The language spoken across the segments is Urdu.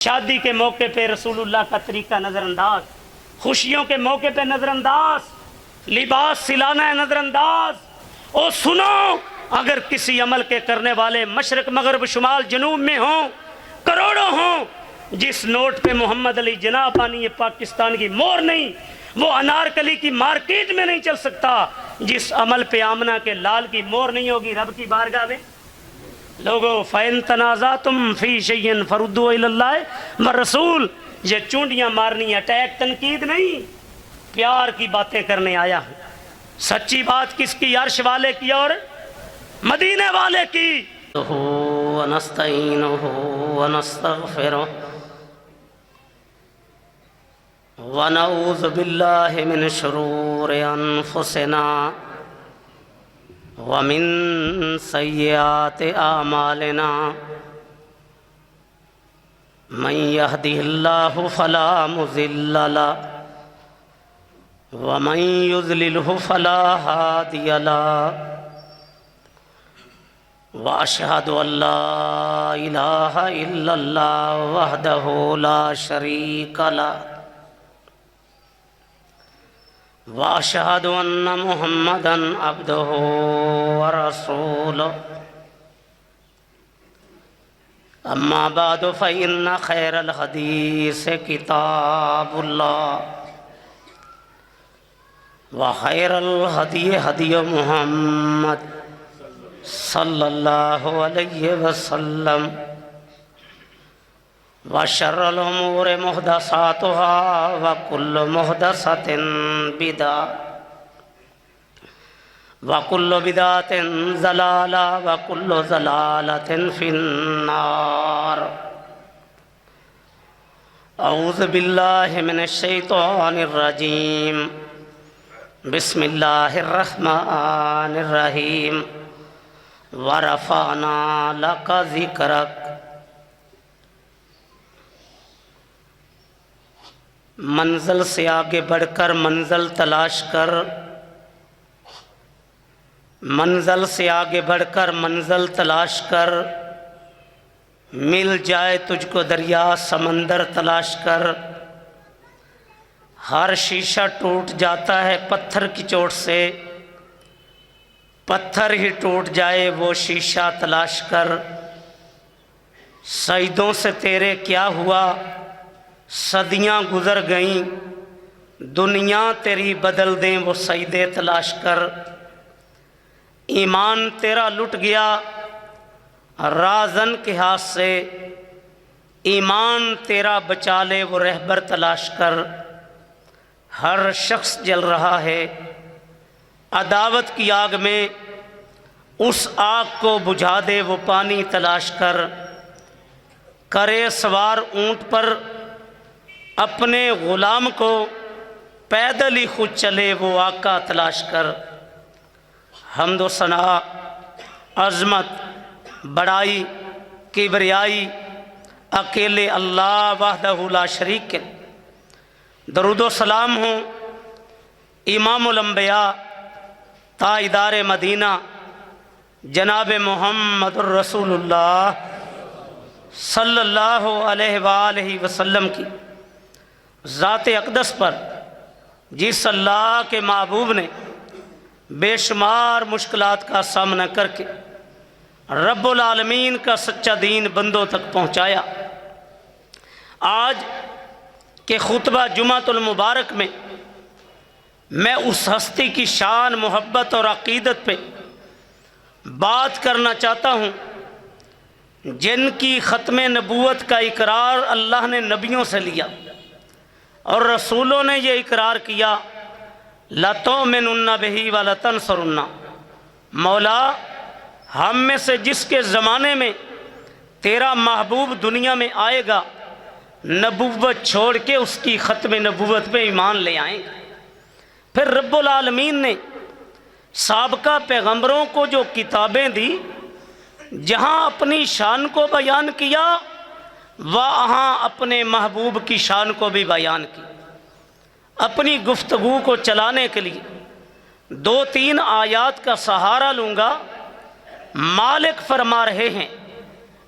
شادی کے موقع پہ رسول اللہ کا طریقہ نظر انداز، خوشیوں کے موقع پہ نظر انداز، لباس سلانا ہے نظر انداز۔ اور سنو، اگر کسی عمل کے کرنے والے مشرق مغرب شمال جنوب میں ہوں، کروڑوں ہوں، جس نوٹ پہ محمد علی جناح بانی پاکستان کی مور نہیں، وہ انارکلی کی مارکیٹ میں نہیں چل سکتا۔ جس عمل پہ آمنہ کے لال کی مور نہیں ہوگی رب کی بارگاہ میں۔ لوگو فَإِن تَنَازَعْتُمْ فِي شَيْءٍ فَرُدُّوهُ إِلَى اللَّهِ وَالرَّسُولِ، یہ چونڈیاں مارنی، اٹیک تنقید نہیں، پیار کی باتیں کرنے آیا ہوں۔ سچی بات کس کی؟ عرش والے کی اور مدینے والے کی۔ وَنَسْتَعِينُهُ وَنَسْتَغْفِرُهُ وَنَعُوذُ بِاللَّهِ مِنْ شُرُورِ أَنفُسِنَا وَمِن سَيِّئَاتِ أَعْمَالِنَا مَن يَهْدِهِ اللَّهُ فَلَا مُضِلَّ لَهُ وَمَن يُضْلِلْهُ فَلَا هَادِيَ لَهُ وَأَشْهَدُ أَن لَّا إِلَٰهَ إِلَّا اللَّهُ وَحْدَهُ لَا شَرِيكَ لَهُ وَأَشْهَدُ أَنَّ مُحَمَّدًا عَبْدُهُ وَرَسُولُهُ أَمَّا بَعْدُ فَإِنَّ خَيْرَ الْحَدِيثِ كِتَابُ اللَّهِ وَخَيْرَ الْهَدْيِ هَدْيُ مُحَمَّدٍ صلی اللہ علیہ وسلم وشر الامور محدثاتها وکل محدثۃ بدعہ وکل بدعۃ ضلالہ وکل ضلالۃ فی النار۔ اعوذ باللہ من الشیطان الرجیم، بسم اللہ الرحمن الرحیم۔ وَرَفَعْنَا لَكَ ذِكْرَكَ، منزل سے آگے بڑھ کر منزل تلاش کر، منزل سے آگے بڑھ کر منزل تلاش کر، مل جائے تجھ کو دریا سمندر تلاش کر۔ ہر شیشہ ٹوٹ جاتا ہے پتھر کی چوٹ سے، پتھر ہی ٹوٹ جائے وہ شیشہ تلاش کر۔ سجدوں سے تیرے کیا ہوا، صدیاں گزر گئیں، دنیا تیری بدل دیں وہ سجدے تلاش کر۔ ایمان تیرا لٹ گیا رازن کے ہاتھ سے، ایمان تیرا بچا لے وہ رہبر تلاش کر۔ ہر شخص جل رہا ہے عداوت کی آگ میں، اس آگ کو بجھا دے وہ پانی تلاش کر۔ کرے سوار اونٹ پر اپنے غلام کو، پیدل ہی خود چلے وہ آقا تلاش کر۔ حمد و ثنا، عظمت، بڑائی، کبریائی اکیلے اللہ وحدہ لا شریک کے۔ درود و سلام ہوں امام الانبیاء تاجدار مدینہ جناب محمد الرسول اللہ صلی اللہ علیہ وآلہ وسلم کی ذات اقدس پر، جس اللہ کے محبوب نے بے شمار مشکلات کا سامنا کر کے رب العالمین کا سچا دین بندوں تک پہنچایا۔ آج کے خطبہ جمعۃ المبارک میں میں اس ہستی کی شان، محبت اور عقیدت پہ بات کرنا چاہتا ہوں جن کی ختم نبوت کا اقرار اللہ نے نبیوں سے لیا اور رسولوں نے یہ اقرار کیا، لَتُؤْمِنُنَّ بِهِ وَلَتَنْصُرُنَّ۔ مولا، ہم میں سے جس کے زمانے میں تیرا محبوب دنیا میں آئے گا، نبوت چھوڑ کے اس کی ختم نبوت پہ ایمان لے آئیں گے۔ پھر رب العالمین نے سابقہ پیغمبروں کو جو کتابیں دی، جہاں اپنی شان کو بیان کیا وہاں اپنے محبوب کی شان کو بھی بیان کی۔ اپنی گفتگو کو چلانے کے لیے 2-3 آیات کا سہارا لوں گا۔ مالک فرما رہے ہیں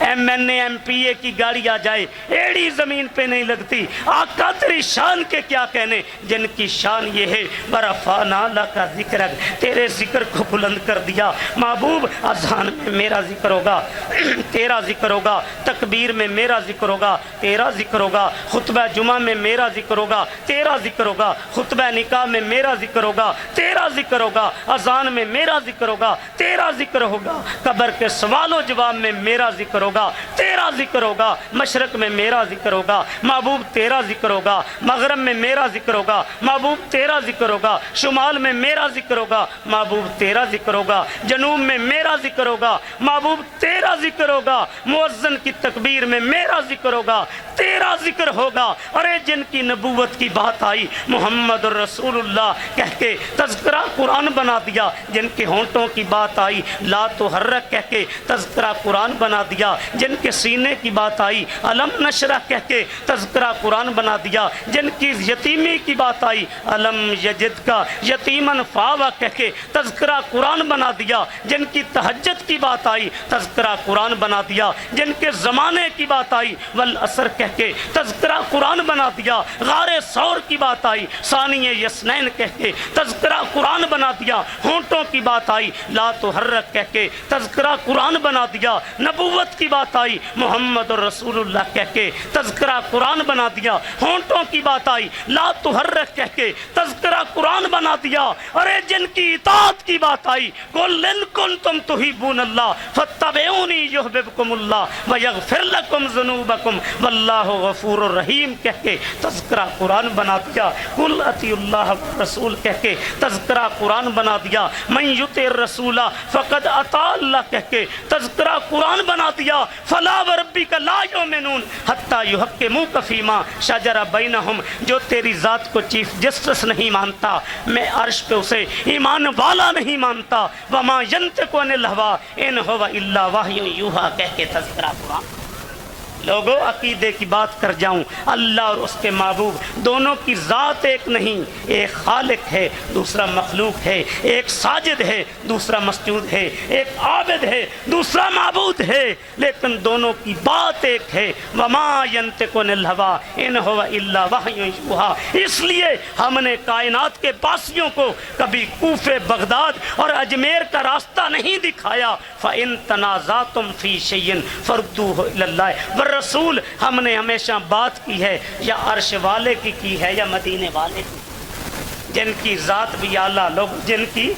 MNA MPA کی گاڑی آ جائے ایڑی زمین پہ نہیں لگتی۔ آقا تیری شان کے کیا کہنے، جن کی شان یہ ہے برفعنا لک ذکرک، تیرے ذکر کو بلند کر دیا۔ محبوب اذان میں میرا ذکر ہوگا، تیرا ذکر ہوگا، تکبیر میں میرا ذکر ہوگا، تیرا ذکر ہوگا، خطبہ جمعہ میں میرا ذکر ہوگا، تیرا ذکر ہوگا، خطبہ نکاح میں میرا ذکر ہوگا، تیرا ذکر ہوگا، اذان میں میرا ذکر ہوگا، تیرا ذکر ہوگا، قبر کے سوال و جواب میں میرا ذکر ہوگا، تیرا ذکر ہوگا، مشرق میں میرا ذکر ہوگا، محبوب تیرا ذکر ہوگا، مغرب میں میرا ذکر ہوگا، محبوب تیرا ذکر ہوگا، شمال میں میرا ذکر ہوگا، محبوب تیرا ذکر ہوگا، جنوب میں میرا ذکر ہوگا، محبوب تیرا ذکر ہوگا، مؤذن کی تکبیر میں میرا ذکر ہوگا، تیرا ذکر ہوگا۔ ارے جن کی نبوت کی بات آئی محمد رسول اللہ کہہ کے تذکرہ قرآن بنا دیا، جن کے ہونٹوں کی بات آئی لا تحرک کہہ کے تذکرہ قرآن بنا دیا، جن کے سینے کی بات آئی علم نشرح کہہ کے تذکرہ قرآن بنا دیا، جن کی یتیمی کی بات آئی علم یجد کا یتیمن فاوا کہہ کے تذکرہ قرآن بنا دیا، جن کی تہجد کی بات آئی تذکرہ قرآن بنا دیا، جن کے زمانے کی بات آئی والعصر کہہ کے تذکرہ قرآن بنا دیا، غار ثور کی بات آئی ثانی یسنین کہہ کے تذکرہ قرآن بنا دیا، ہونٹوں کی بات آئی لا تحرک کہہ کے تذکرہ قرآن بنا دیا، نبوت کی بات آئی محمد رسول اللہ کہہ کے تذکرہ قرآن بنا دیا، ہونٹوں کی بات آئی لا تحرک کہہ کے تذکرہ قرآن بنا دیا۔ ارے جن کی اطاعت کی بات آئی قل ان کنتم تحبون اللہ فاتبعونی یحببکم اللہ ویغفر لکم ذنوبکم واللہ غفور الرحیم کہہ کے تذکرہ قرآن بنا دیا، قل اطیعوا اللہ والرسول کہہ کے تذکرہ قرآن بنا دیا، من یطع الرسول فقد اطاع اللہ کہہ کے تذکرہ قرآن بنا دیا، فلا وربک لا یؤمنون حتی یحکموک فیما شجر بینہم، جو تیری ذات کو چیف جسٹس نہیں مانتا میں عرش پہ اسے ایمان والا نہیں مانتا، وما ینطق عن الہویٰ ان ہو الا وحی یوحیٰ کہہ کے تذکرہ قرآن۔ لوگوں عقیدے کی بات کر جاؤں، اللہ اور اس کے محبوب دونوں کی ذات ایک نہیں، ایک خالق ہے دوسرا مخلوق ہے، ایک ساجد ہے دوسرا مسجود ہے، ایک عابد ہے دوسرا معبود ہے، لیکن دونوں کی بات ایک ہے، وما ینطق عن الہویٰ ان ہو الا وحی یوحیٰ۔ اس لیے ہم نے کائنات کے باسیوں کو کبھی کوفے، بغداد اور اجمیر کا راستہ نہیں دکھایا، فَإِن تَنَازَعْتُمْ فِي شَيْءٍ فَرُدُّوهُ إِلَى اللَّهِ رسول ہم نے ہمیشہ بات کی ہے یا عرش والے کی ہے یا مدینے والے کی، جن کی ذات بھی اعلیٰ، لوگ جن کی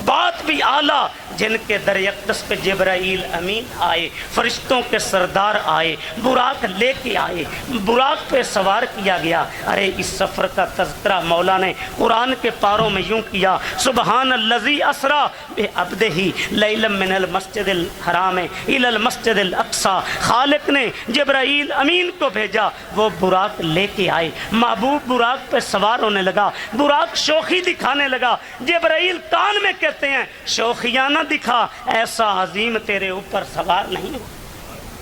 بات بھی اعلیٰ، جن کے در اقدس پہ جبرائیل امین آئے، فرشتوں کے سردار آئے، براق لے کے آئے، براق پہ سوار کیا گیا۔ ارے اس سفر کا تذکرہ مولا نے قرآن کے پاروں میں یوں کیا، سبحان الذی اسریٰ بعبدہ لیلا من المسجد الحرام الی المسجد الاقصی۔ خالق نے جبرائیل امین کو بھیجا، وہ براق لے کے آئے، محبوب براق پہ سوار ہونے لگا، براق شوخی دکھانے لگا، جبرائیل کان میں کہتے ہیں شوخیانہ دکھا، ایسا عظیم تیرے اوپر سوار نہیں ہو۔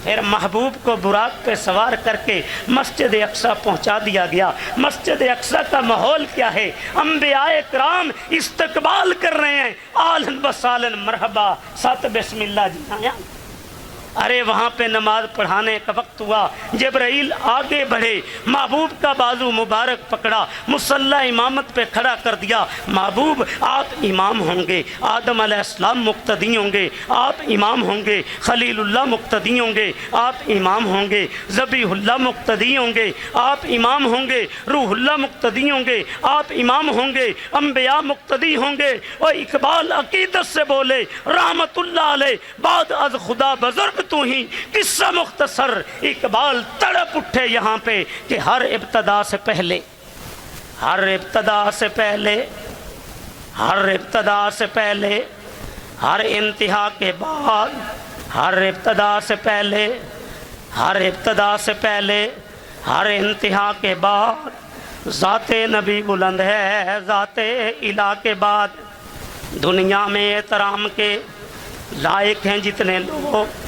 پھر محبوب کو براق پہ سوار کر کے مسجد اقصی پہنچا دیا گیا۔ مسجد اقصی کا ماحول کیا ہے؟ انبیاء کرام استقبال کر رہے ہیں، آلن و سالن مرحبا، ساتھ بسم اللہ جی آیا۔ ارے وہاں پہ نماز پڑھانے کا وقت ہوا، جبرائیل آگے بڑھے، محبوب کا بازو مبارک پکڑا، مصلی امامت پہ کھڑا کر دیا۔ محبوب آپ امام ہوں گے، آدم علیہ السلام مقتدی ہوں گے، آپ امام ہوں گے، خلیل اللہ مقتدی ہوں گے، آپ امام ہوں گے، ذبیح اللہ مقتدی ہوں گے، آپ امام ہوں گے، روح اللہ مقتدی ہوں گے، آپ امام ہوں گے، انبیاء مقتدی ہوں گے۔ اور اقبال عقیدت سے بولے رحمت اللہ علیہ، بعد از خدا بزرگ تو ہی قصہ مختصر۔ اقبال تڑپ اٹھے یہاں پہ کہ ہر ابتدا سے پہلے، ہر ابتدا سے پہلے، ہر ابتدا سے پہلے، ہر انتہا کے بعد، ہر ابتدا سے پہلے، ہر ابتدا سے پہلے، ہر انتہا کے بعد، ذات نبی بلند ہے ذات الہ کے بعد۔ دنیا میں احترام کے لائق ہیں جتنے لوگ،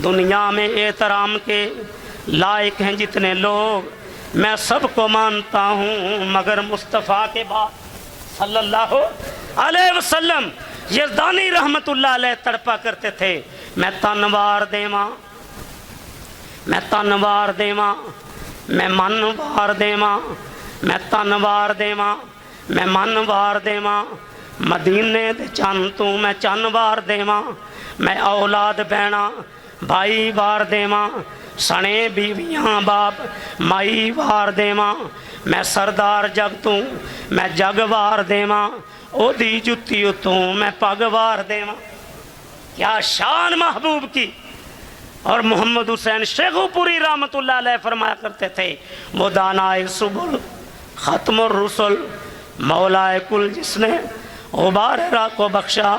دنیا میں احترام کے لائق ہیں جتنے لوگ، میں سب کو مانتا ہوں مگر مصطفیٰ کے بعد صلی اللہ علیہ وسلم۔ یزدانی رحمت اللہ علیہ تڑپا کرتے تھے، میں تنوار دیواں میں تن وار دیواں میں من وار دیواں میں تن وار دیواں میں من وار دیواں مدینے دے چن تو میں چن وار دیواں میں اولاد بہنا بھائی وار دیواں سنے بیویاں باپ مائی وار دیواں میں سردار جگ تو میں جگ وار دیواں او دی جتی اتوں میں پگ وار دیواں. کیا شان محبوب کی. اور محمد حسین شیخو پوری رحمت اللہ علیہ فرمایا کرتے تھے وہ دانائے سبل ختم الرسل مولائے کل جس نے غبار را کو بخشا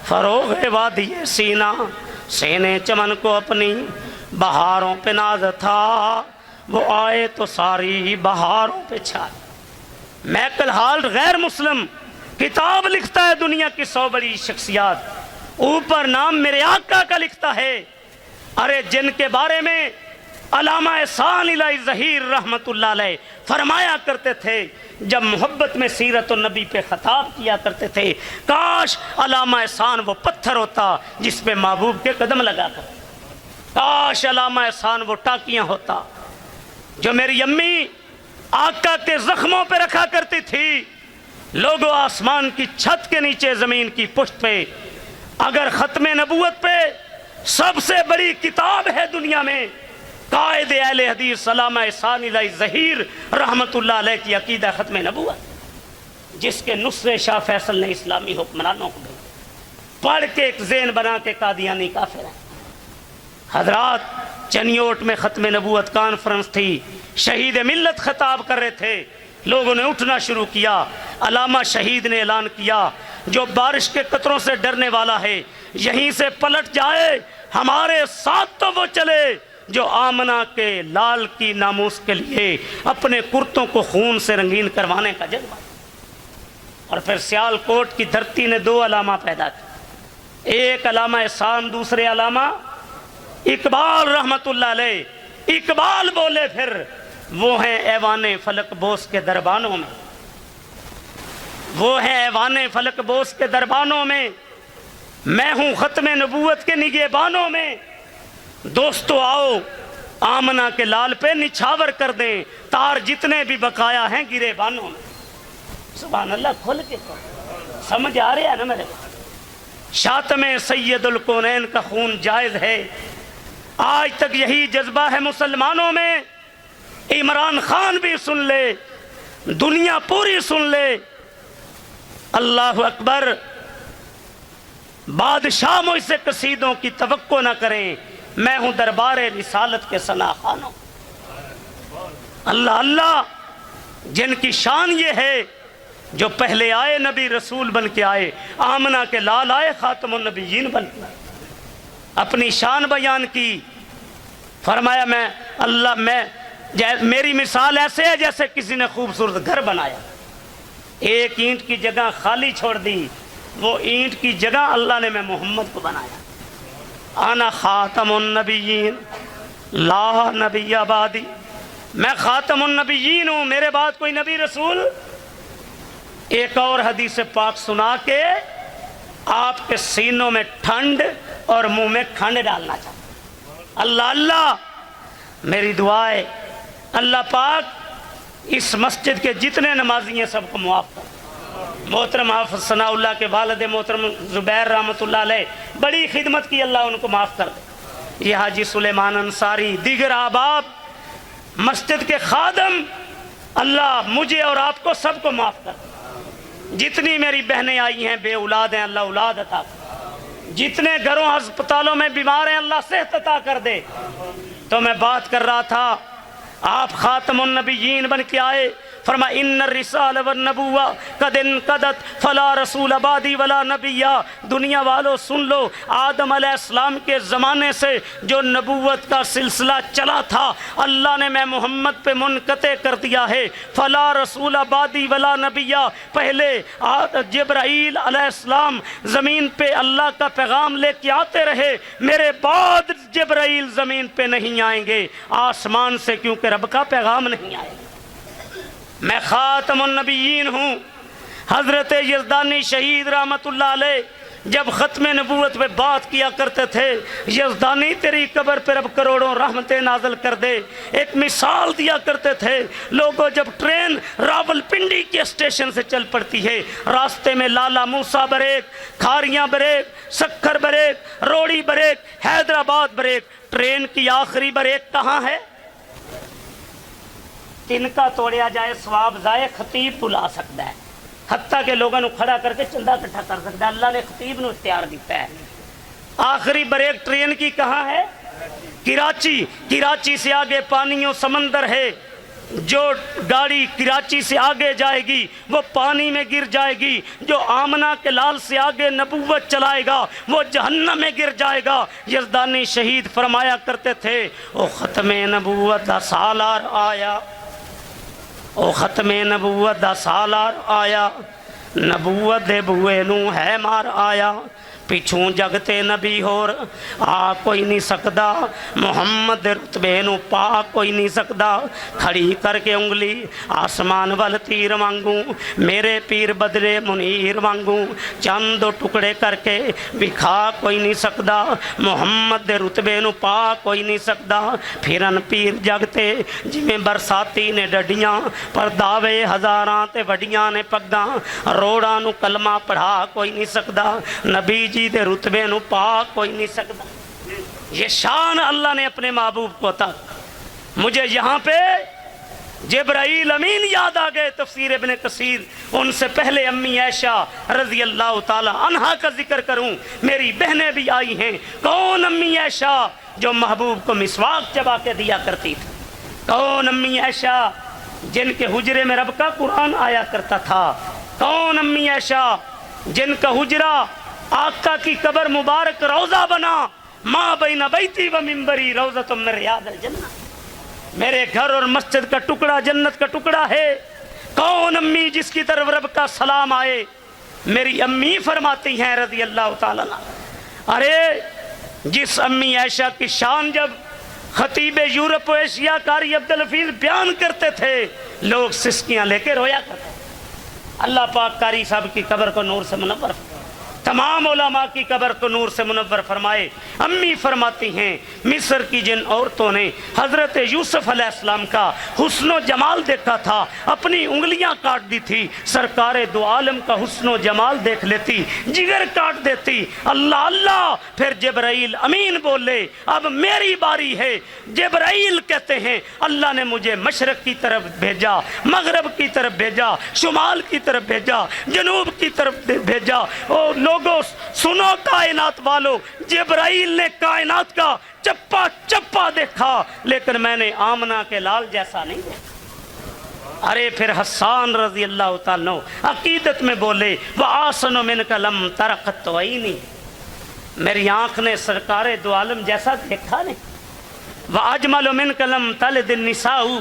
فروغ وادی سینہ سینے چمن کو اپنی بہاروں پہ ناز تھا وہ آئے تو ساری بہاروں پہ چھائے. میکل ہالٹ غیر مسلم کتاب لکھتا ہے دنیا کی 100 بڑی شخصیات اوپر نام میرے آقا کا لکھتا ہے. ارے جن کے بارے میں علامہ احسان الہی ظہیر رحمت اللہ علیہ فرمایا کرتے تھے جب محبت میں سیرت النبی پہ خطاب کیا کرتے تھے کاش علامہ احسان وہ پتھر ہوتا جس پہ محبوب کے قدم لگا کر, کاش علامہ احسان وہ ٹاکیاں ہوتا جو میری امی آقا کے زخموں پہ رکھا کرتی تھی. لوگوں آسمان کی چھت کے نیچے زمین کی پشت پہ اگر ختم نبوت پہ سب سے بڑی کتاب ہے دنیا میں قائد اہل حدیث علامہ احسان الہی ظہیر رحمت اللہ علیہ کی عقیدہ ختم نبوت جس کے نصرے شاہ فیصل نے اسلامی حکمرانوں کو پڑھ کے ایک ذہن بنا کے قادیانی کافر ہیں. حضرات چنیوٹ میں ختم نبوت کانفرنس تھی شہید ملت خطاب کر رہے تھے لوگوں نے اٹھنا شروع کیا. علامہ شہید نے اعلان کیا جو بارش کے قطروں سے ڈرنے والا ہے یہیں سے پلٹ جائے ہمارے ساتھ تو وہ چلے جو آمنہ کے لال کی ناموس کے لیے اپنے کرتوں کو خون سے رنگین کروانے کا جذبہ. اور پھر سیال کوٹ کی دھرتی نے 2 علامہ پیدا کی, ایک علامہ احسان دوسرے علامہ اقبال رحمت اللہ علیہ. اقبال بولے پھر وہ ہیں ایوان فلک بوس کے دربانوں میں, وہ ہیں ایوان فلک بوس کے دربانوں میں, میں ہوں ختم نبوت کے نگہبانوں میں. دوستو آؤ آمنہ کے لال پہ نچھاور کر دیں تار جتنے بھی بقایا ہیں گرے بانوں میں. سبحان اللہ کھل کے سمجھ آ رہا ہے نا میرے کو. شاتم سید الکونین کا خون جائز ہے آج تک یہی جذبہ ہے مسلمانوں میں. عمران خان بھی سن لے دنیا پوری سن لے. اللہ اکبر. بادشاہ مجھ سے قصیدوں کی توقع نہ کریں میں ہوں دربار رسالت کے ثنا خوانوں. اللہ اللہ جن کی شان یہ ہے جو پہلے آئے نبی رسول بن کے آئے آمنہ کے لال آئے خاتم النبیین بن کے اپنی شان بیان کی. فرمایا میں میری مثال ایسے ہے جیسے کسی نے خوبصورت گھر بنایا ایک اینٹ کی جگہ خالی چھوڑ دی وہ اینٹ کی جگہ اللہ نے میں محمد کو بنایا. انا خاتم النبیین لا نبی بعدی, میں خاتم النبیین ہوں میرے بعد کوئی نبی رسول. ایک اور حدیث پاک سنا کے آپ کے سینوں میں ٹھنڈ اور منہ میں کھنڈ ڈالنا چاہتا. اللہ اللہ میری دعا ہے اللہ پاک اس مسجد کے جتنے نمازی ہیں سب کو معاف کر. محترم حافظ ثناء اللہ کے والد محترم زبیر رحمت اللہ علیہ بڑی خدمت کی اللہ ان کو معاف کر دے. یہ حاجی سلیمان انصاری دیگر احباب مسجد کے خادم اللہ مجھے اور آپ کو سب کو معاف کر دے. جتنی میری بہنیں آئی ہیں بے اولاد ہیں اللہ اولاد عطا کر. جتنے گھروں ہسپتالوں میں بیمار ہیں اللہ صحت عطا کر دے. تو میں بات کر رہا تھا آپ خاتم النبیین بن کے آئے فرما ان الرسالہ والنبوہ قد انقضت فلا رسول بعدی ولا نبیہ. دنیا والو سن لو آدم علیہ السلام کے زمانے سے جو نبوت کا سلسلہ چلا تھا اللہ نے میں محمد پہ منقطع کر دیا ہے. فلا رسول بعدی ولا نبیہ. پہلے جبرائیل علیہ السلام زمین پہ اللہ کا پیغام لے کے آتے رہے میرے بعد جبرائیل زمین پہ نہیں آئیں گے آسمان سے کیونکہ رب کا پیغام نہیں آئے گا. میں خاتم النبیین ہوں. حضرت یزدانی شہید رحمت اللہ علیہ جب ختم نبوت پہ بات کیا کرتے تھے، یزدانی تیری قبر پر اب کروڑوں رحمتیں نازل کر دے، ایک مثال دیا کرتے تھے۔ لوگوں جب ٹرین راول پنڈی کے اسٹیشن سے چل پڑتی ہے، راستے میں Lala Musa break, Kharian break, Sukkur break, Rohri break, Hyderabad break, train کی آخری بریک کہاں ہے؟ تنکا توڑیا جائے ثواب ضائع، خطیب بلا سکتا ہے، حتیٰ کہ لوگوں کو کھڑا کر کے چندہ اکٹھا کر سکتا ہے، اللہ نے خطیب نو اختیار دیتا ہے۔ آخری بریک ٹرین کی کہاں ہے؟ کراچی۔ کراچی سے آگے پانی و سمندر ہے، جو گاڑی کراچی سے آگے جائے گی وہ پانی میں گر جائے گی، جو آمنہ کے لال سے آگے نبوت چلائے گا وہ جہنم میں گر جائے گا۔ یزدانی شہید فرمایا کرتے تھے، او ختم نبوت دا سالار آیا، او ختم نبوت دا سالار آیا، نبوت دے بوئے نو ہے مار آیا، پچھوں جگتے نبی ہور آ کوئی نہیں سکدا، محمد دے رتبے نو پا کوئی نہیں سکدا، کھڑی کر کے انگلی آسمان وال تیر وانگوں، میرے پیر بدرے منیر وانگوں، چند ٹکڑے کر کے بکھا کوئی نہیں سکدا، محمد دے رتبے نو پا کوئی نہیں سکدا، پھرن پیر جگتے جویں برساتی نے ڈڈیاں، پر دعوے ہزاراں تے وڈیاں نے پگاں، روڑاں نو کلمہ پڑھا کوئی نہیں سکدا، نبی جی دے رتبے نو پا کوئی نہیں سکتا۔ یہ شان اللہ نے اپنے محبوب کو عطا۔ مجھے یہاں پہ جبرائیل امین یاد آ گئے، تفسیر ابن کثیر، ان سے پہلے امی عائشہ رضی اللہ تعالی عنہا کا ذکر کروں، میری بہنیں بھی آئی ہیں۔ کون امی عائشہ جو محبوب کو مسواک چبا کے دیا کرتی تھی؟ کون امی عائشہ جن کے حجرے میں رب کا قرآن آیا کرتا تھا؟ کون امی عائشہ جن کا حجرہ آقا کی قبر مبارک روضہ بنا، ماں بین بیتی و منبری روضۃ من ریاض الجنہ، میرے گھر اور مسجد کا ٹکڑا جنت کا ٹکڑا ہے۔ کون امی جس کی طرف رب کا سلام آئے؟ میری امی فرماتی ہیں رضی اللہ تعالیٰ عنہ۔ ارے جس امی عائشہ کی شان جب خطیب یورپ و ایشیا قاری عبدالحفیظ بیان کرتے تھے، لوگ سسکیاں لے کے رویا کرتے۔ اللہ پاک قاری صاحب کی قبر کو نور سے منور فرمائے، تمام علماء کی قبر کو نور سے منور فرمائے۔ امی فرماتی ہیں، مصر کی جن عورتوں نے حضرت یوسف علیہ السلام کا حسن و جمال دیکھا تھا، اپنی انگلیاں کاٹ دی تھی، سرکار دو عالم کا حسن و جمال دیکھ لیتی، جگر کاٹ دیتی۔ اللہ اللہ، پھر جبرائیل امین بولے اب میری باری ہے۔ جبرائیل کہتے ہیں اللہ نے مجھے مشرق کی طرف بھیجا، مغرب کی طرف بھیجا، شمال کی طرف بھیجا، جنوب کی طرف بھیجا۔ اور لوگوں سنو کائنات والو، جبرائیل نے کائنات کا چپا چپا دیکھا، لیکن میں نے آمنہ کے لال جیسا نہیں دیکھا۔ ارے پھر حسان رضی اللہ تعالیٰ عنہ عقیدت میں بولے، وَآسَنُ مِنْكَ لَمْ تَرَ قَطُّ عَيْنِي، میری آنکھ نے سرکار دو عالم جیسا دیکھا نہیں۔ وَأَجْمَلُ مِنْكَ لَمْ تَلِدِ النِّسَاءُ،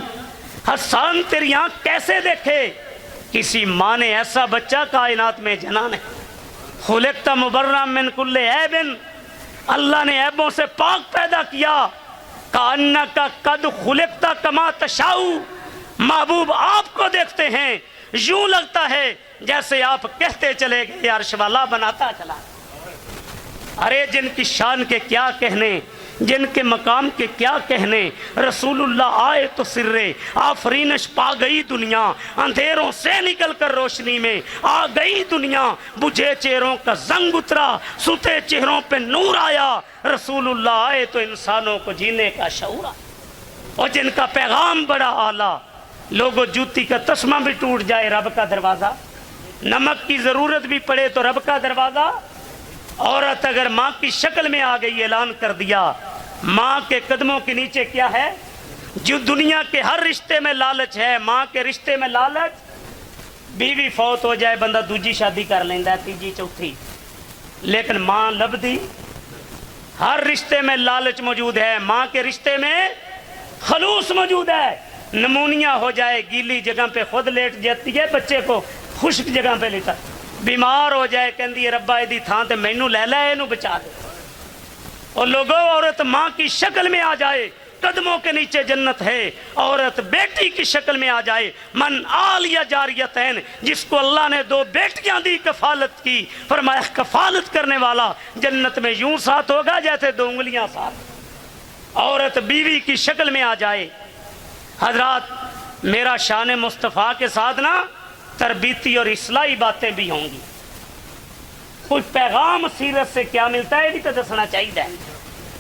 حسان تیری آنکھ کیسے دیکھے؟ کسی ماں نے ایسا بچہ کائنات میں جنا نہیں۔ خلقت مبرأ من کل عیب، اللہ نے عیبوں سے پاک پیدا کیا۔ کأنک قد خلقت کما تشاء، محبوب آپ کو دیکھتے ہیں یوں لگتا ہے جیسے آپ کہتے چلے گئے، عرش والا بناتا چلا۔ ارے جن کی شان کے کیا کہنے، جن کے مقام کے کیا کہنے، رسول اللہ آئے تو سرے آفرینش پا گئی دنیا، اندھیروں سے نکل کر روشنی میں آ گئی دنیا، بجھے چہروں کا زنگ اترا، سوتے چہروں پہ نور آیا، رسول اللہ آئے تو انسانوں کو جینے کا شعور آیا۔ اور جن کا پیغام بڑا اعلیٰ، لوگوں جوتی کا تسمہ بھی ٹوٹ جائے رب کا دروازہ، نمک کی ضرورت بھی پڑے تو رب کا دروازہ۔ عورت اگر ماں کی شکل میں آ گئی، اعلان کر دیا، ماں کے قدموں کے نیچے کیا ہے؟ جو دنیا کے ہر رشتے میں لالچ ہے، ماں کے رشتے میں لالچ، بیوی فوت ہو جائے بندہ دوجی شادی کر لیندہ ہے، تیجی چوتھی، لیکن ماں لبدی، ہر رشتے میں لالچ موجود ہے، ماں کے رشتے میں خلوص موجود ہے۔ نمونیا ہو جائے گیلی جگہ پہ خود لیٹ جاتی ہے، بچے کو خشک جگہ پہ لیتا، بیمار ہو جائے کہندی ہے ربا ایدی تھان تے مینوں لے لے اینوں بچا دے۔ اور لوگوں عورت ماں کی شکل میں آ جائے قدموں کے نیچے جنت ہے۔ عورت بیٹی کی شکل میں آ جائے، من آل یا جاریتین، جس کو اللہ نے 2 بیٹیاں دی کفالت کی، فرمایا کفالت کرنے والا جنت میں یوں ساتھ ہوگا جیسے 2 انگلیاں ساتھ۔ عورت بیوی کی شکل میں آ جائے۔ حضرات میرا شان مصطفیٰ کے ساتھ نا تربیتی اور اصلاحی باتیں بھی ہوں گی۔ کوئی پیغام سیرت سے کیا ملتا ہے یہ بھی تو دسنا چاہیے۔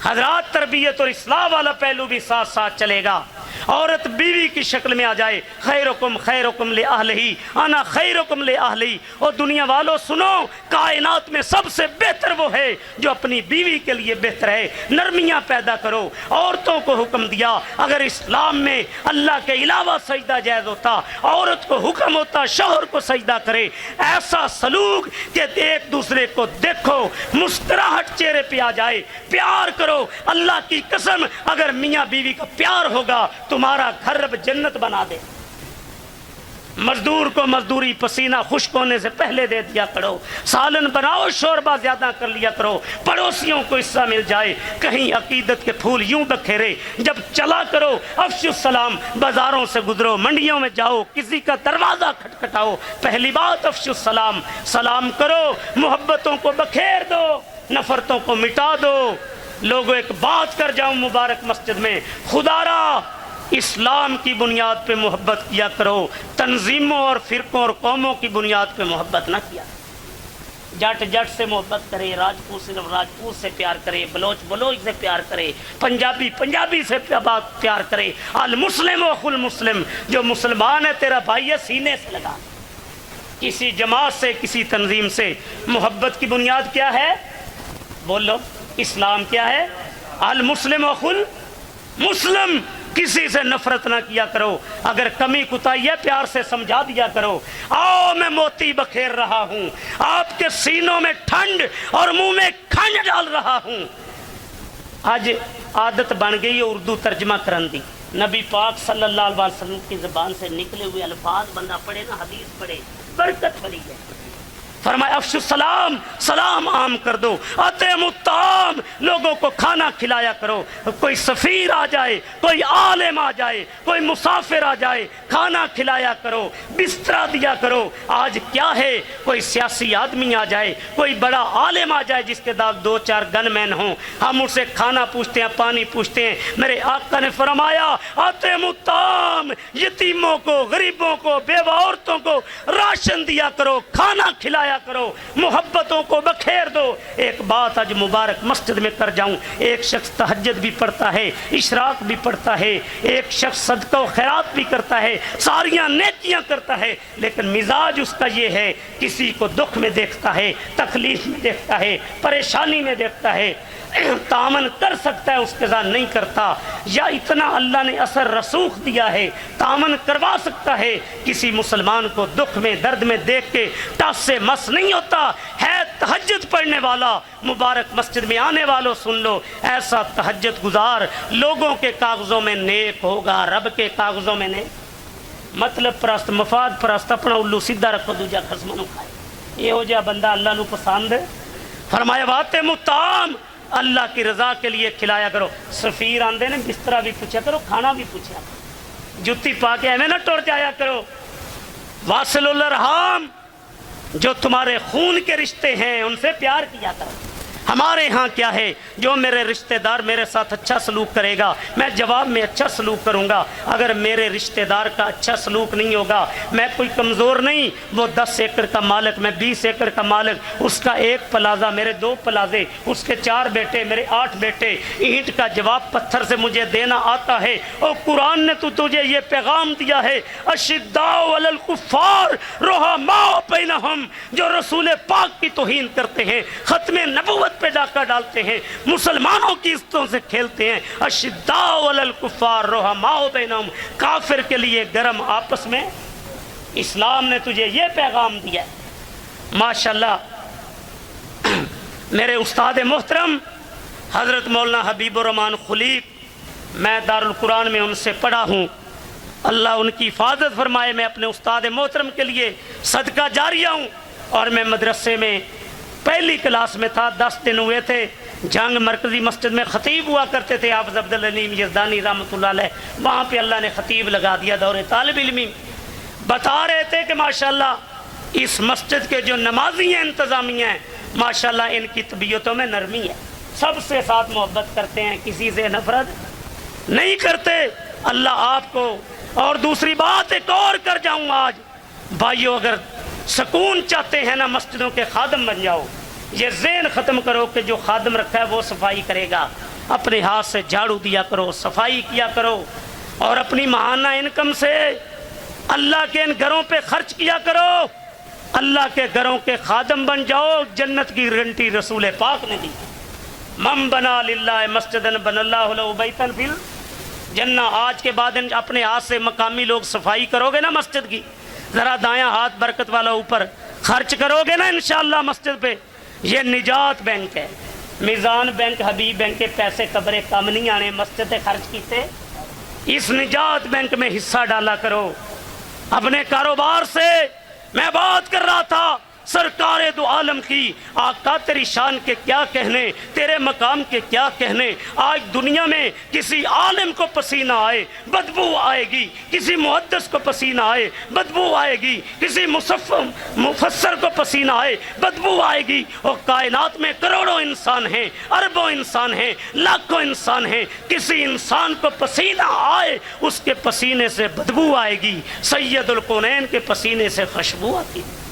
حضرات تربیت اور اصلاح والا پہلو بھی ساتھ ساتھ چلے گا۔ عورت بیوی کی شکل میں آ جائے، خیرکم خیرکم لأہلہ انا خیرکم لأہلی، اور دنیا والوں سنو، کائنات میں سب سے بہتر وہ ہے جو اپنی بیوی کے لیے بہتر ہے۔ نرمیاں پیدا کرو۔ عورتوں کو حکم دیا، اگر اسلام میں اللہ کے علاوہ سجدہ جائز ہوتا، عورت کو حکم ہوتا شوہر کو سجدہ کرے۔ ایسا سلوک کہ ایک دوسرے کو دیکھو، مسکراہٹ چہرے پہ آ جائے، پیار کرو۔ اللہ کی قسم اگر میاں بیوی کا پیار ہوگا تمہارا گھر رب جنت بنا دے۔ مزدور کو مزدوری پسینہ خشک ہونے سے پہلے دے دیا کرو، سالن بناؤ شوربہ زیادہ کر لیا کرو، پڑوسیوں کو حصہ مل جائے، کہیں عقیدت کے پھول یوں بکھیرے، جب چلا کرو افشوا السلام، بازاروں سے گزرو، منڈیوں میں جاؤ، کسی کا دروازہ کھٹکھٹاؤ، پہلی بات افشوا السلام، سلام کرو، محبتوں کو بکھیر دو، نفرتوں کو مٹا دو۔ لوگوں ایک بات کر جاؤں مبارک مسجد میں، خدا را اسلام کی بنیاد پہ محبت کیا کرو، تنظیموں اور فرقوں اور قوموں کی بنیاد پہ محبت نہ کیا۔ جٹ جٹ سے محبت کرے، راجپوت صرف راجپوت سے پیار کرے، بلوچ بلوچ سے پیار کرے، پنجابی پنجابی سے پیار کرے۔ المسلم اخو المسلم، جو مسلمان ہے تیرا بھائی ہے، سینے سے لگا۔ کسی جماعت سے کسی تنظیم سے محبت کی بنیاد کیا ہے؟ بولو، اسلام کیا ہے؟ المسلم اخو المسلم، کسی سے نفرت نہ کیا کرو، اگر کمی کوتاہی ہے پیار سے سمجھا دیا کرو۔ آؤ میں موتی بکھیر رہا ہوں، آپ کے سینوں میں ٹھنڈ اور منہ میں کھنڈ ڈال رہا ہوں۔ آج عادت بن گئی ہے اردو ترجمہ کرن دی، نبی پاک صلی اللہ علیہ وسلم کی زبان سے نکلے ہوئے الفاظ بندہ پڑھے نا، حدیث پڑھے، برکت بڑی ہے۔ فرمایا افشوا السلام، سلام عام کر دو، اطعموا الطعام، لوگوں کو کھانا کھلایا کرو۔ کوئی سفیر آ جائے، کوئی عالم آ جائے، کوئی مسافر آ جائے، کھانا کھلایا کرو، بستر دیا کرو۔ آج کیا ہے، کوئی سیاسی آدمی آ جائے، کوئی بڑا عالم آ جائے جس کے ساتھ 2-4 گن مین ہوں، ہم اسے کھانا پوچھتے ہیں، پانی پوچھتے ہیں۔ میرے آقا نے فرمایا اطعموا الطعام، یتیموں کو، غریبوں کو، بیوہ عورتوں کو راشن دیا کرو، کھانا کھلایا کرو، محبتوں کو بکھیر دو۔ ایک بات آج مبارک مسجد میں کر جاؤں، ایک شخص تہجد بھی پڑھتا ہے، اشراق بھی پڑھتا ہے، ایک شخص صدقہ و خیرات بھی کرتا ہے، ساریاں نیکیاں کرتا ہے، لیکن مزاج اس کا یہ ہے، کسی کو دکھ میں دیکھتا ہے، تکلیف میں دیکھتا ہے، پریشانی میں دیکھتا ہے، تعاون کر سکتا ہے اس کے ساتھ نہیں کرتا، یا اتنا اللہ نے اثر رسوخ دیا ہے تعاون کروا سکتا ہے، کسی مسلمان کو دکھ میں درد میں دیکھ کے ٹس سے مس نہیں ہوتا ہے۔ تہجد پڑھنے والا، مبارک مسجد میں آنے والوں سن لو، ایسا تہجد گزار لوگوں کے کاغذوں میں نیک ہوگا، رب کے کاغذوں میں نیک۔ مطلب پرست، مفاد پرست، اپنا الو سیدھا رکھو، دوجا خصم نو کھائے، یہ ہو جا بندہ اللہ نو پسند ہے۔ فرمایا واطعموا الطعام، اللہ کی رضا کے لیے کھلایا کرو۔ سفیر آندے نے بسترا بھی پوچھا کرو، کھانا بھی پوچھا کرو، جتی پا کے ایویں نہ ٹر جایا کرو۔ واصل الارحام، جو تمہارے خون کے رشتے ہیں ان سے پیار کیا کرو۔ ہمارے ہاں کیا ہے، جو میرے رشتہ دار میرے ساتھ اچھا سلوک کرے گا میں جواب میں اچھا سلوک کروں گا، اگر میرے رشتہ دار کا اچھا سلوک نہیں ہوگا، میں کوئی کمزور نہیں، وہ 10 ایکڑ کا مالک، میں 20 ایکڑ کا مالک، اس کا 1 پلازہ، میرے 2 پلازے، اس کے 4 بیٹے، میرے 8 بیٹے، اینٹ کا جواب پتھر سے مجھے دینا آتا ہے۔ اور قرآن نے تو تجھے یہ پیغام دیا ہے، اشداء علی الکفار رحماء بینہم، جو رسول پاک کی توہین کرتے ہیں، ختم نبوت پہ ڈاکہ ڈالتے ہیں، مسلمانوں کی عزتوں سے کھیلتے ہیں، اشداء علی الکفار رحماء بینہم، کافر کے لیے گرم آپس میں۔ اسلام نے تجھے یہ پیغام دیا ہے۔ ماشاءاللہ میرے استاد محترم حضرت مولانا حبیب الرحمن خلیق، میں دارالقرآن میں ان سے پڑھا ہوں، اللہ ان کی حفاظت فرمائے۔ میں اپنے استاد محترم کے لیے صدقہ جاریہ ہوں، اور میں مدرسے میں پہلی کلاس میں تھا، 10 دن ہوئے تھے، جنگ مرکزی مسجد میں خطیب ہوا کرتے تھے حافظ عبدالعلیم یزدانی رحمۃ اللہ علیہ، وہاں پہ اللہ نے خطیب لگا دیا دور طالب علمی۔ بتا رہے تھے کہ ماشاءاللہ اس مسجد کے جو نمازی ہیں، انتظامیہ ہیں، ماشاءاللہ ان کی طبیعتوں میں نرمی ہے، سب سے ساتھ محبت کرتے ہیں، کسی سے نفرت نہیں کرتے۔ اللہ آپ کو، اور دوسری بات ایک اور کر جاؤں آج، بھائیو اگر سکون چاہتے ہیں نا، مسجدوں کے خادم بن جاؤ۔ یہ ذہن ختم کرو کہ جو خادم رکھا ہے وہ صفائی کرے گا، اپنے ہاتھ سے جھاڑو دیا کرو، صفائی کیا کرو، اور اپنی ماہانہ انکم سے اللہ کے ان گھروں پہ خرچ کیا کرو، اللہ کے گھروں کے خادم بن جاؤ۔ جنت کی گارنٹی رسول پاک نے دی، من بنا للہ مسجدن بن اللہ لہ بیتن فی الجنہ۔ آج کے بعد اپنے ہاتھ سے مقامی لوگ صفائی کرو گے نا مسجد کی، ذرا دایاں ہاتھ برکت والا اوپر خرچ کرو گے نا انشاءاللہ مسجد پہ، یہ نجات بینک ہے، میزان بینک، حبیب بینک کے پیسے قبرے کم نہیں آنے، مسجد خرچ کیتے، اس نجات بینک میں حصہ ڈالا کرو اپنے کاروبار سے۔ میں بات کر رہا تھا سرکار دو عالم کی، آقا تیری شان کے کیا کہنے، تیرے مقام کے کیا کہنے۔ آج دنیا میں کسی عالم کو پسینہ آئے بدبو آئے گی، کسی محدث کو پسینہ آئے بدبو آئے گی، کسی مفسر کو پسینہ آئے بدبو آئے گی، اور کائنات میں کروڑوں انسان ہیں، اربوں انسان ہیں، لاکھوں انسان ہیں، کسی انسان کو پسینہ آئے اس کے پسینے سے بدبو آئے گی، سید الکونین کے پسینے سے خوشبو آتی ہے۔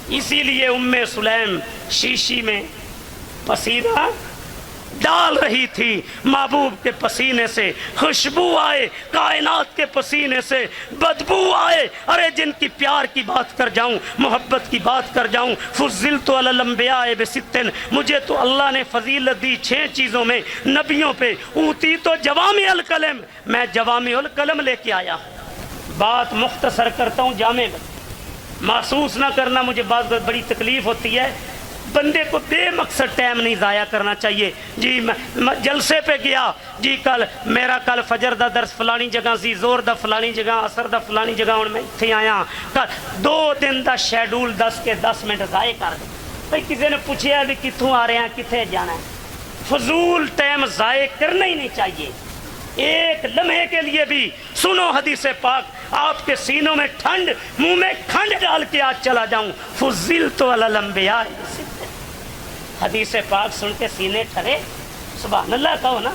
اسی لیے ام سلیم شیشی میں پسینہ ڈال رہی تھی، محبوب کے پسینے سے خوشبو آئے، کائنات کے پسینے سے بدبو آئے۔ ارے جن کی پیار کی بات کر جاؤں، محبت کی بات کر جاؤں، فضلت علی الانبیاء بستن، مجھے تو اللہ نے فضیلت دی 6 چیزوں میں، نبیوں پہ۔ اوتی تو جوامع الکلم، میں جوامع الکلم لے کے آیا ہوں، بات مختصر کرتا ہوں، جامع محسوس نہ کرنا، مجھے بات بڑی تکلیف ہوتی ہے، بندے کو بے مقصد ٹائم نہیں ضائع کرنا چاہیے۔ جی میں جلسے پہ گیا، جی میرا کل فجر دا درس فلانی جگہ سی، زور دا فلانی جگہ، عصر دا فلانی جگہ، ہوں میں اتنے آیا 2 دن دا شیڈول 10 کے 10 منٹ ضائع کر دیں۔ بھائی کسی نے پوچھا بھی کتوں آ رہے ہیں، کتنے جانا ہے، فضول ٹائم ضائع کرنا ہی نہیں چاہیے۔ ایک لمحے کے لیے بھی سنو حدیث پاک، آپ کے سینوں میں ٹھنڈ، منہ میں کھنڈ ڈال کے آج چلا جاؤں، فضلت علی الانبیاء، حدیث پاک سن کے سینے ٹھرے، سبحان اللہ کہو نا،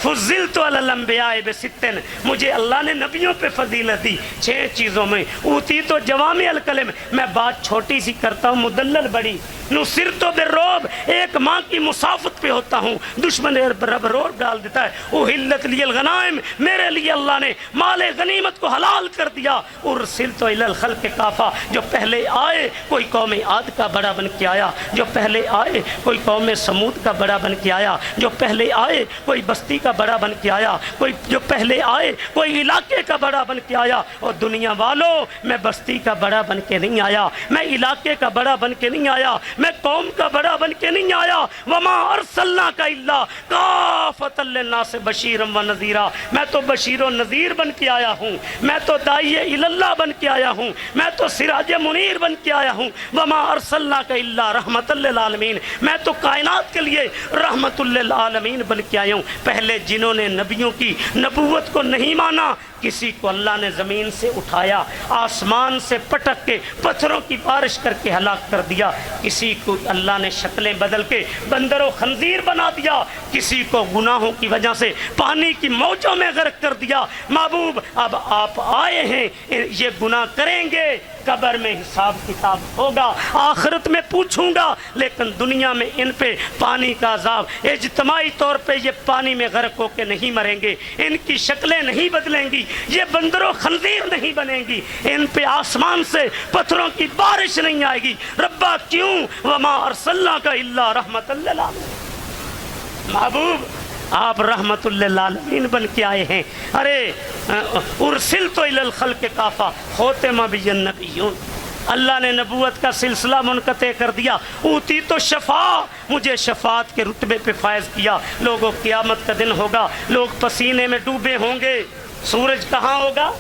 فضلت علی الانبیاء بستن، مجھے اللہ نے نبیوں پہ فضیلت دی 6 چیزوں میں۔ اوتی تو جوامع الکلم، میں بات چھوٹی سی کرتا ہوں، مدلل بڑی، نصرت بالرعب، ایک ماں کی مسافت پہ ہوتا ہوں، دشمن رب روب ڈال دیتا ہے۔ احلت لی الغنائم، میرے لیے اللہ نے مال غنیمت کو حلال کر دیا۔ ارسلت الی الخلق کافہ، جو پہلے آئے کوئی قوم عاد کا بڑا بن کے آیا، جو پہلے آئے کوئی قوم سمود کا بڑا بن کے آیا، جو پہلے آئے کوئی بستی کا بڑا بن کے آیا، کوئی جو پہلے آئے کوئی علاقے کا بڑا بن کے آیا۔ اور دنیا والوں، میں بستی کا بڑا بن کے نہیں آیا، میں علاقے کا بڑا بن کے نہیں آیا، میں قوم کا بڑا بن کے نہیں آیا۔ وما ارسلناک الا کافۃ للناس بشیرا ونذیرا، میں تو بشیر و نذیر بن کے آیا ہوں، میں تو داعی الی اللہ بن کے آیا ہوں، میں تو سراج منیر بن کے آیا ہوں۔ وما ارسلناک الا رحمۃ للعالمین، میں تو کائنات کے لیے رحمت للعالمین بن کے آیا ہوں۔ پہلے جنہوں نے نبیوں کی نبوت کو نہیں مانا، کسی کو اللہ نے زمین سے اٹھایا، آسمان سے پٹک کے پتھروں کی بارش کر کے ہلاک کر دیا، کسی کو اللہ نے شکلیں بدل کے بندر و خنزیر بنا دیا، کسی کو گناہوں کی وجہ سے پانی کی موجوں میں غرق کر دیا۔ محبوب اب آپ آئے ہیں، یہ گناہ کریں گے، قبر میں حساب کتاب ہوگا، آخرت میں پوچھوں گا، لیکن دنیا میں ان پہ پانی کا عذاب، اجتماعی طور پہ یہ پانی میں غرق ہو کے نہیں مریں گے، ان کی شکلیں نہیں بدلیں گی، یہ بندر و خنزیر نہیں بنیں گی، ان پہ آسمان سے پتھروں کی بارش نہیں آئے گی۔ ربا کیوں؟ وما ارسلناک الا رحمۃ للعالمین، محبوب آپ رحمت للعالمین بن کے آئے ہیں۔ ارے ارسلت الی الخلق کافہ، ختم بی النبیون، اللہ نے نبوت کا سلسلہ منقطع کر دیا۔ اوتی تو شفاء، مجھے شفاعت کے رتبے پہ فائز کیا۔ لوگوں قیامت کا دن ہوگا، لوگ پسینے میں ڈوبے ہوں گے، سورج کہاں ہوگا؟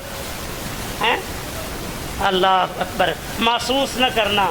اللہ اکبر، محسوس نہ کرنا،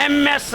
MS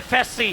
FSC,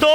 2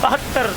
72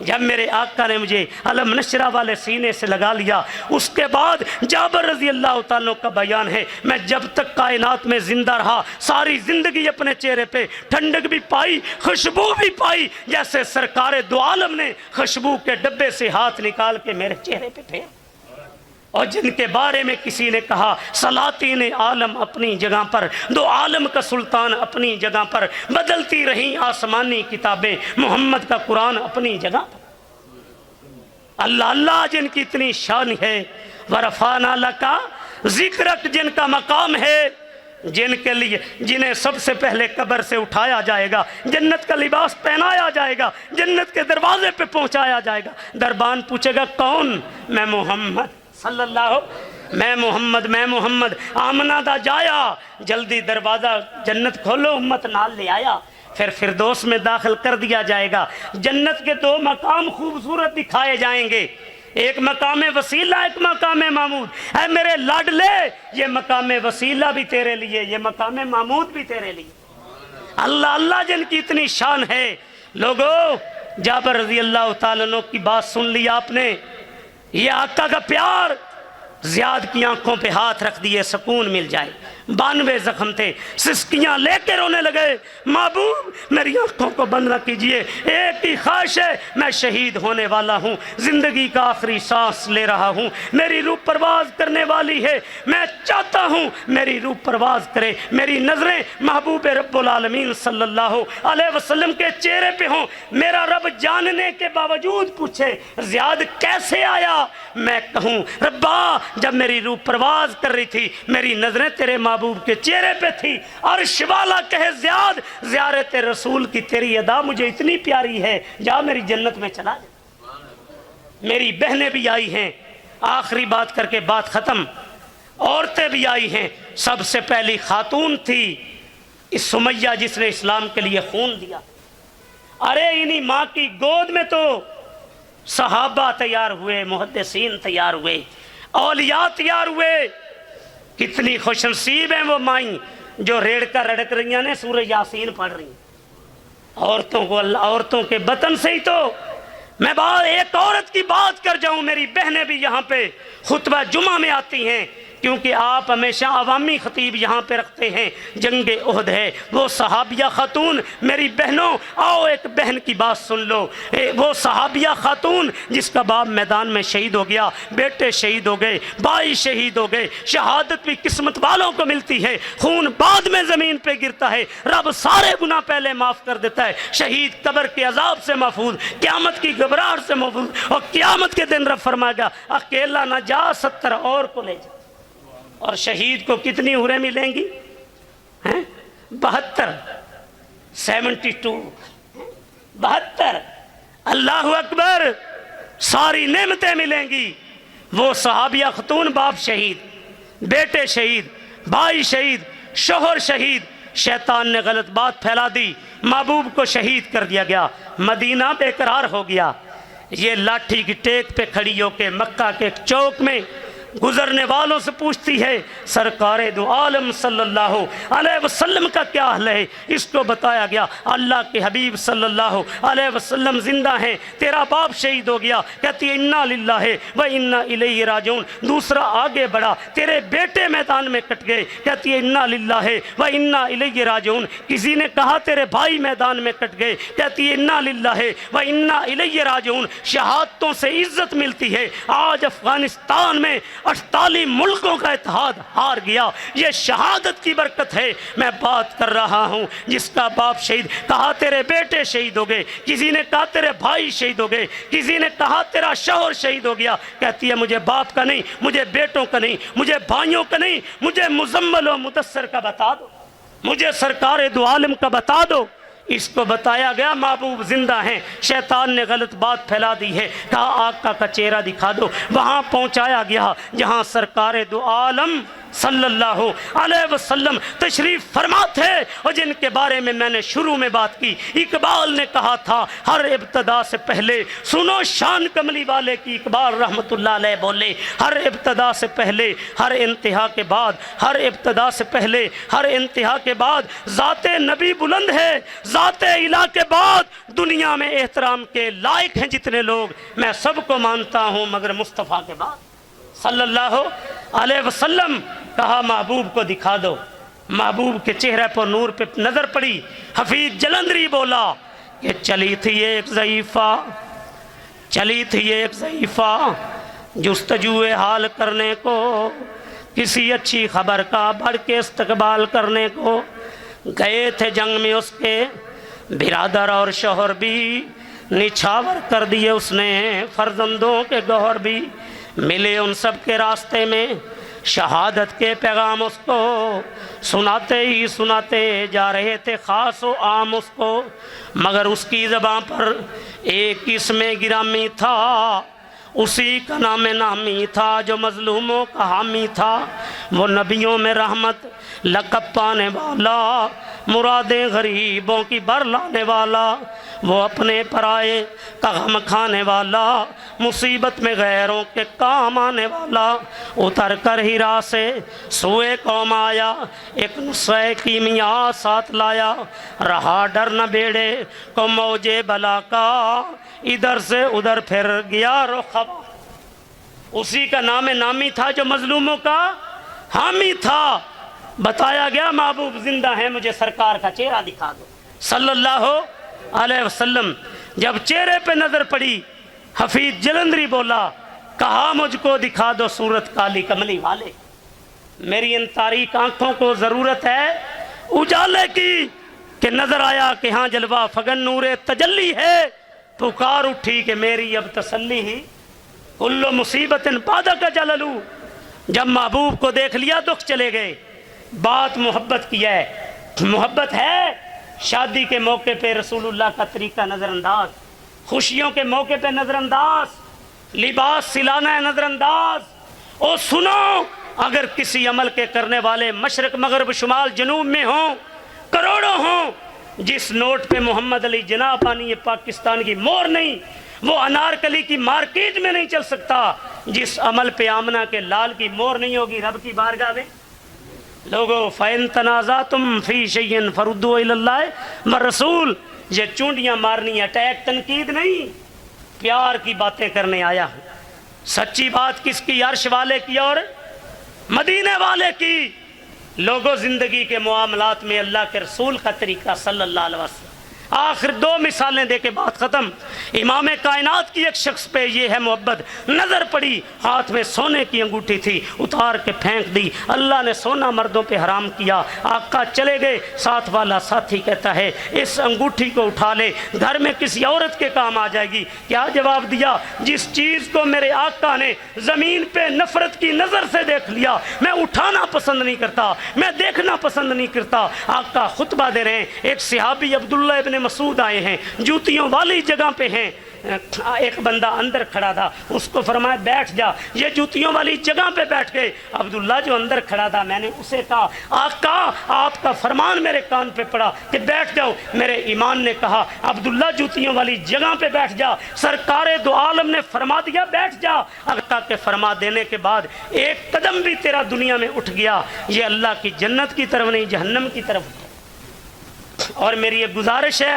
جب میرے آقا نے مجھے علم نشرہ والے سینے سے لگا لیا، اس کے بعد جابر رضی اللہ تعالیٰ کا بیان ہے، میں جب تک کائنات میں زندہ رہا ساری زندگی اپنے چہرے پہ ٹھنڈک بھی پائی، خوشبو بھی پائی، جیسے سرکار دو عالم نے خوشبو کے ڈبے سے ہاتھ نکال کے میرے چہرے پہ پھیر، اور جن کے بارے میں کسی نے کہا سلاطین عالم اپنی جگہ پر، دو عالم کا سلطان اپنی جگہ پر، بدلتی رہیں آسمانی کتابیں، محمد کا قرآن اپنی جگہ پر، اللہ اللہ جن کی اتنی شان ہے، ورفعنا لک ذکرک جن کا مقام ہے، جن کے لیے جنہیں سب سے پہلے قبر سے اٹھایا جائے گا، جنت کا لباس پہنایا جائے گا، جنت کے دروازے پہ پہنچایا جائے گا، دربان پوچھے گا کون؟ میں محمد صلی اللہ، میں محمد آمنہ دا جایا، جلدی دروازہ جنت کھولو، امت نال لے آیا، پھر فردوس میں داخل کر دیا جائے گا۔ جنت کے دو مقام خوبصورت دکھائے جائیں گے، ایک مقام وسیلہ، ایک مقام محمود۔ اے میرے لاڈلے، یہ مقام وسیلہ بھی تیرے لیے، یہ مقام محمود بھی تیرے لیے، اللہ اللہ جن کی اتنی شان ہے۔ لوگو جابر رضی اللہ تعالیٰ عنہ کی بات سن لی آپ نے، یہ آقا کا پیار، زیاد کی آنکھوں پہ ہاتھ رکھ دیے سکون مل جائے، 92 زخم تھے، سسکیاں لے کے رونے لگے، محبوب میری آنکھوں کو بند نہ کیجئے، ایک ہی خواہش ہے، میں شہید ہونے والا ہوں، زندگی کا آخری سانس لے رہا ہوں، میری روح پرواز کرنے والی ہے، میں چاہتا ہوں میری روح پرواز کرے، میری نظریں محبوب رب العالمین صلی اللہ علیہ وسلم کے چہرے پہ ہوں، میرا رب جاننے کے باوجود پوچھے زیاد کیسے آیا، میں کہوں ربا جب میری روح پرواز کر رہی تھی میری نظریں تیرے محبوب کے چہرے پہ تھی، عرش والا کہے زیاد زیارت رسول کی تیری ادا مجھے اتنی پیاری ہے، جا میری جنت میں چلا جا۔ میری بہنیں بھی آئی ہیں، آخری بات کر کے بات ختم، عورتیں بھی آئی ہیں، سب سے پہلی خاتون تھی اس سمیہ جس نے اسلام کے لیے خون دیا۔ ارے انہی ماں کی گود میں تو صحابہ تیار ہوئے، محدثین تیار ہوئے، اولیاء تیار ہوئے، کتنی خوش نصیب ہیں وہ مائیں جو ریڑھ کا رڑک رہی ہیں، سورہ یاسین پڑھ رہی ہیں۔ عورتوں کو عورتوں کے بطن سے ہی تو میں ایک عورت کی بات کر جاؤں، میری بہنیں بھی یہاں پہ خطبہ جمعہ میں آتی ہیں کیونکہ آپ ہمیشہ عوامی خطیب یہاں پہ رکھتے ہیں، جنگ احد ہے، وہ صحابیہ خاتون، میری بہنوں آؤ ایک بہن کی بات سن لو، وہ صحابیہ خاتون جس کا باپ میدان میں شہید ہو گیا، بیٹے شہید ہو گئے، بھائی شہید ہو گئے، شہادت بھی قسمت والوں کو ملتی ہے، خون بعد میں زمین پہ گرتا ہے، رب سارے گناہ پہلے معاف کر دیتا ہے، شہید قبر کے عذاب سے محفوظ، قیامت کی گھبراہٹ سے محفوظ، اور قیامت کے دن رب فرمائے گا اکیلا نہ جا 70 اور کو لے جا۔ اور شہید کو کتنی حوریں ملیں گی؟ 72 72 اللہ اکبر، ساری نعمتیں ملیں گی۔ وہ صحابیہ خاتون، باپ شہید، بیٹے شہید، بھائی شہید، شوہر شہید، شیطان نے غلط بات پھیلا دی، محبوب کو شہید کر دیا گیا، مدینہ بے قرار ہو گیا۔ یہ لاٹھی کی ٹیک پہ کھڑی ہو کے مکہ کے چوک میں گزرنے والوں سے پوچھتی ہے سرکار دو عالم صلی اللہ علیہ وسلم کا کیا حال ہے؟ اس کو بتایا گیا اللہ کے حبیب صلی اللہ علیہ وسلم زندہ ہیں، تیرا باپ شہید ہو گیا، کہتی ہے انا للہ و انا الیہ راجعون۔ دوسرا آگے بڑھا، تیرے بیٹے میدان میں کٹ گئے، کہتی ہے انا للہ و انا الیہ راجعون۔ کسی نے کہا تیرے بھائی میدان میں کٹ گئے، کہتی ہے انا للہ و انا الیہ راجعون۔ شہادتوں سے عزت ملتی ہے، آج افغانستان میں 48 ملکوں کا اتحاد ہار گیا، یہ شہادت کی برکت ہے۔ میں بات کر رہا ہوں جس کا باپ شہید، کہا تیرے بیٹے شہید ہو گئے، کسی نے کہا تیرے بھائی شہید ہو گئے، کسی نے کہا تیرا شوہر شہید ہو گیا، کہتی ہے مجھے باپ کا نہیں، مجھے بیٹوں کا نہیں، مجھے بھائیوں کا نہیں، مجھے مزمل و مدثر کا بتا دو، مجھے سرکار دو عالم کا بتا دو۔ اس کو بتایا گیا محبوب زندہ ہیں، شیطان نے غلط بات پھیلا دی ہے، کہا آقا کا چہرہ دکھا دو، وہاں پہنچایا گیا جہاں سرکار دو عالم صلی اللہ علیہ وسلم تشریف فرما تھے، اور جن کے بارے میں نے شروع میں بات کی۔ اقبال نے کہا تھا ہر ابتدا سے پہلے، سنو شان کملی والے کی، اقبال رحمت اللہ علیہ بولے ہر ابتدا سے پہلے ہر انتہا کے بعد، ہر ابتدا سے پہلے ہر انتہا کے بعد ذات نبی بلند ہے، ذات الہ کے بعد دنیا میں احترام کے لائق ہیں جتنے لوگ، میں سب کو مانتا ہوں مگر مصطفیٰ کے بعد صلی اللہ علیہ وسلم۔ کہا محبوب کو دکھا دو، محبوب کے چہرے پر نور پہ نظر پڑی، حفیظ جلندری بولا کہ چلی تھی ایک ضعیفہ، چلی تھی ایک ضعیفہ جستجو حال کرنے کو، کسی اچھی خبر کا بڑھ کے استقبال کرنے کو، گئے تھے جنگ میں اس کے برادر اور شوہر بھی، نچھاور کر دیے اس نے فرزندوں کے گوہر بھی، ملے ان سب کے راستے میں شہادت کے پیغام اس کو، سناتے ہی سناتے جا رہے تھے خاص و عام اس کو، مگر اس کی زبان پر ایک اسم گرامی تھا، اسی کا نام نامی تھا جو مظلوموں کا حامی تھا، وہ نبیوں میں رحمت لقب پانے والا، مرادیں غریبوں کی بر لانے والا، وہ اپنے پرائے کا غم کھانے والا، مصیبت میں غیروں کے کام آنے والا، اتر کر ہیرا سے سوئے قوم آیا، ایک نسخہ کیمیا ساتھ لایا، رہا ڈر نہ بیڑے کو موجے بلا کا، ادھر سے ادھر پھر گیا رخ، اسی کا نام نامی تھا جو مظلوموں کا حامی تھا۔ بتایا گیا محبوب زندہ ہیں، مجھے سرکار کا چہرہ دکھا دو صلی اللہ علیہ وسلم۔ جب چہرے پہ نظر پڑی حفیظ جلندری بولا، کہا مجھ کو دکھا دو صورت کالی کملی والے، میری ان تاریک آنکھوں کو ضرورت ہے اجالے کی، کہ نظر آیا کہ ہاں جلوہ فگن نور تجلی ہے، پکار اٹھی کہ میری اب تسلی ہی، کل مصیبت بعد کا جللو۔ جب محبوب کو دیکھ لیا دکھ چلے گئے۔ بات محبت کی ہے، محبت ہے، شادی کے موقع پہ رسول اللہ کا طریقہ نظر انداز، خوشیوں کے موقع پہ نظر انداز، لباس سلانا ہے نظر انداز۔ اور سنو، اگر کسی عمل کے کرنے والے مشرق مغرب شمال جنوب میں ہوں، کروڑوں ہوں، جس نوٹ پہ محمد علی جناح بانی پاکستان کی مور نہیں، وہ انارکلی کی مارکیٹ میں نہیں چل سکتا۔ جس عمل پہ آمنہ کے لال کی مور نہیں ہوگی رب کی بارگاہ میں، لوگو فَإِن تَنَازَعْتُمْ فِي شَيْءٍ فَرُدُّوهُ إِلَى اللَّهِ وَالرَّسُولِ، یہ چونڈیاں مارنی اٹیک تنقید نہیں، پیار کی باتیں کرنے آیا ہوں۔ سچی بات کس کی؟ عرش والے کی اور مدینے والے کی۔ لوگوں زندگی کے معاملات میں اللہ کے رسول کا طریقہ صلی اللہ علیہ وسلم۔ آخر دو مثالیں دے کے بات ختم۔ امام کائنات کی ایک شخص پہ یہ ہے محبت، نظر پڑی، ہاتھ میں سونے کی انگوٹھی تھی، اتار کے پھینک دی۔ اللہ نے سونا مردوں پہ حرام کیا، آقا چلے گئے، ساتھ والا ساتھی کہتا ہے اس انگوٹھی کو اٹھا لے، گھر میں کسی عورت کے کام آ جائے گی۔ کیا جواب دیا؟ جس چیز کو میرے آقا نے زمین پہ نفرت کی نظر سے دیکھ لیا، میں اٹھانا پسند نہیں کرتا، میں دیکھنا پسند نہیں کرتا۔ آقا خطبہ دے رہے ہیں، ایک صحابی عبداللہ ابن مسعود آئے ہیں، جوتیوں والی جگہ پہ ہیں، ایک بندہ اندر کھڑا تھا، اس کو فرمایا بیٹھ جا، یہ جوتیوں والی جگہ پہ بیٹھ گئے۔ عبداللہ جو اندر کھڑا تھا، میں نے اسے کہا آقا آپ کا فرمان میرے کان پہ پڑا کہ بیٹھ جاؤ، میرے ایمان نے کہا عبداللہ جوتیوں والی جگہ پہ بیٹھ جا۔ سرکار دو عالم نے فرما دیا بیٹھ جا۔ آقا کے فرما دینے کے بعد ایک قدم بھی تیرا دنیا میں اٹھ گیا، یہ اللہ کی جنت کی طرف نہیں جہنم کی طرف۔ اور میری ایک گزارش ہے،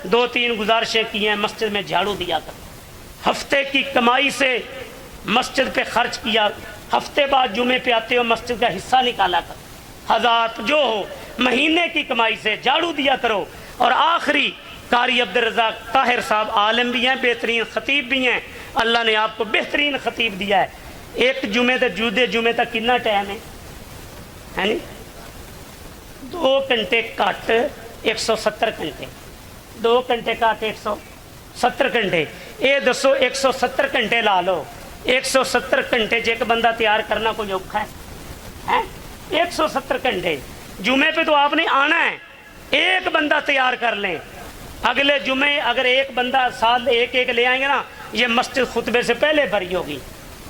دو تین گزارشیں کی ہیں، مسجد میں جھاڑو دیا کر، ہفتے کی کمائی سے مسجد پہ خرچ کیا، ہفتے بعد جمعے پہ آتے ہو مسجد کا حصہ نکالا کر، 1000 جو ہو مہینے کی کمائی سے جھاڑو دیا کرو۔ اور آخری قاری عبدالرزاق طاہر صاحب عالم بھی ہیں، بہترین خطیب بھی ہیں، اللہ نے آپ کو بہترین خطیب دیا ہے۔ ایک جمعے تک جمعے تک کتنا ٹائم ہے؟ 2 گھنٹے کٹ 170 گھنٹے، 2 گھنٹے کٹ 170 گھنٹے، یہ دسو 170 گھنٹے لا لو، 170 گھنٹے ایک بندہ تیار کرنا کوئی اوکھا ہے؟ 170 گھنٹے جمعے پہ تو آپ نے آنا ہے، ایک بندہ تیار کر لیں، اگلے جمعے اگر ایک بندہ سال ایک لے آئیں گے نا، یہ مسجد خطبے سے پہلے بھری ہوگی۔